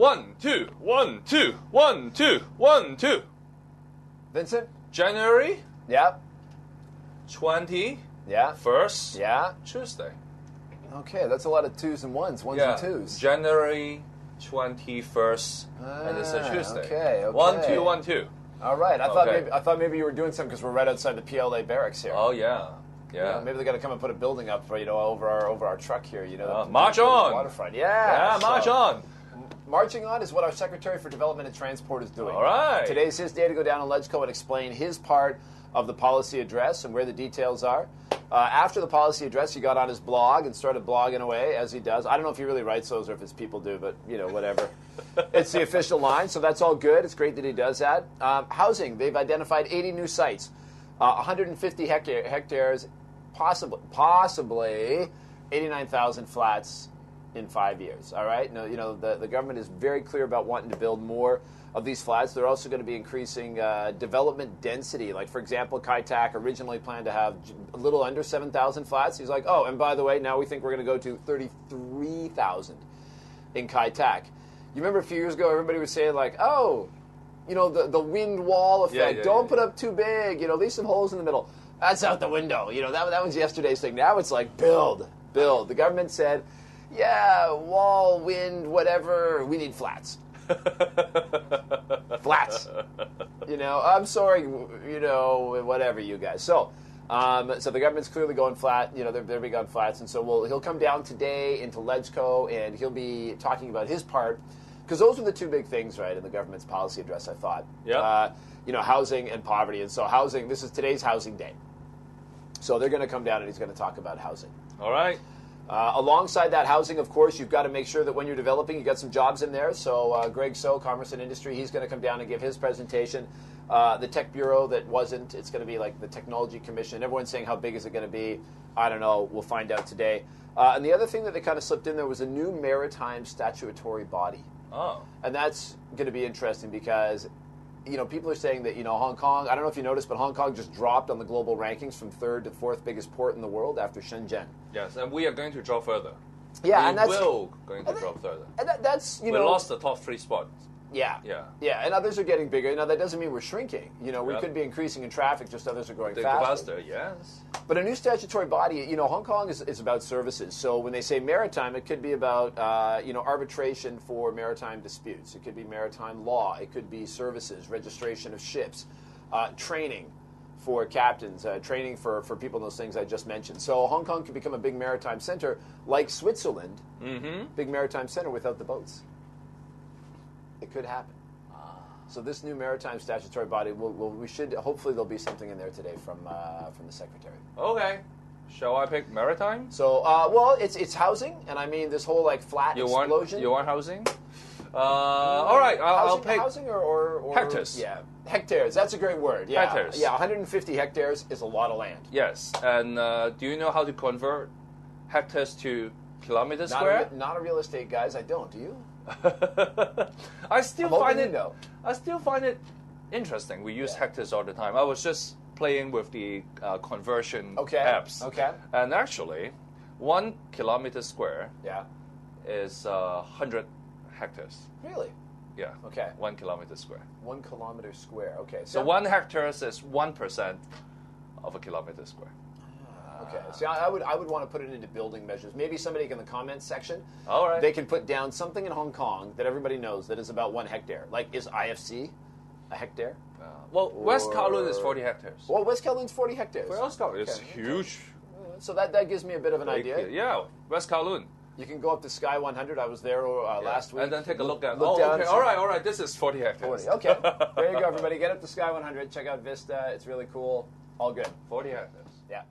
1, 2, 1, 2, 1, 2, 1, 2. Vincent? January Yeah. 21st. Yeah. Tuesday. Okay, that's a lot of twos and ones and twos. January 21st, and it's a Tuesday. Okay. 1, 2, 1, 2. All right. I thought maybe you were doing something because we're right outside the PLA barracks here. Oh yeah. Maybe they got to come and put a building up, over our truck here. March on. Waterfront. March on. Marching on is what our Secretary for Development and Transport is doing. All right. Today's his day to go down to LegCo and explain his part of the policy address and where the details are. After the policy address, he got on his blog and started blogging away, as he does. I don't know if he really writes those or if his people do, but, whatever. It's the official line, so that's all good. It's great that he does that. Housing, they've identified 80 new sites, 150 hectares, possibly 89,000 flats in 5 years, all right? No, the government is very clear about wanting to build more of these flats. They're also going to be increasing development density. Like, for example, Kai Tak originally planned to have a little under 7,000 flats. He's like, oh, and by the way, now we think we're going to go to 33,000 in Kai Tak. You remember a few years ago, everybody was saying, like, oh, the wind wall effect. Don't put up too big. Leave some holes in the middle. That's out the window. That was yesterday's thing. Now it's like, build. The government said, yeah, wall, wind, whatever, we need flats. Flats. I'm sorry, whatever, you guys. So the government's clearly going flat. They're big on flats, and so he'll come down today into LegCo, and he'll be talking about his part, because those are the two big things, right, in the government's policy address, I thought. Yeah. Housing and poverty, and so housing. This is today's housing day. So they're going to come down, and he's going to talk about housing. All right. Alongside that housing, of course, you've got to make sure that when you're developing, you got some jobs in there. So Greg So, Commerce and Industry, he's going to come down and give his presentation. The Tech Bureau that wasn't, it's going to be like the Technology Commission. Everyone's saying how big is it going to be? I don't know. We'll find out today. And the other thing that they kind of slipped in there was a new maritime statutory body. Oh. And that's going to be interesting because people are saying that, Hong Kong, I don't know if you noticed, but Hong Kong just dropped on the global rankings from third to fourth biggest port in the world after Shenzhen. Yes, and we are going to drop further. Yeah, we will going to drop further. And that's, we lost the top 3 spots. Yeah, and others are getting bigger. That doesn't mean we're shrinking. We could be increasing in traffic, just others are growing faster. Yes. But a new statutory body, Hong Kong is about services. So when they say maritime, it could be about, arbitration for maritime disputes. It could be maritime law. It could be services, registration of ships, training for captains, training for people in those things I just mentioned. So Hong Kong could become a big maritime center like Switzerland, big maritime center without the boats. It could happen. So this new maritime statutory body, we should hopefully there'll be something in there today from the secretary. Okay, shall I pick maritime? So it's housing, and I mean this whole flat explosion. You want housing? All right, I'll pick housing or hectares. Yeah, hectares. That's a great word. Yeah, hectares. Yeah, 150 hectares is a lot of land. Yes, and do you know how to convert hectares to kilometers square? Not a real estate, guys. I don't. Do you? I still find it interesting. We use hectares all the time. I was just playing with the conversion apps. Okay. And actually, 1 kilometer square is 100 hectares. Really? Yeah. Okay. 1 kilometer square. 1 kilometer square. Okay. So 1 hectare is 1% of a kilometer square. Okay. See, I would want to put it into building measures. Maybe somebody in the comments section, all right, they can put down something in Hong Kong that everybody knows that is about 1 hectare. Like, is IFC a hectare? West Kowloon is 40 hectares. Well, West Kowloon's 40 hectares. West Kowloon is huge. So that gives me a bit of an idea. Yeah, West Kowloon. You can go up to Sky 100. I was there last week. And then take a look at. Okay. All right. This is 40 hectares. 40. Okay. There you go, everybody. Get up to Sky 100. Check out Vista. It's really cool. All good. 40 hectares. Yeah.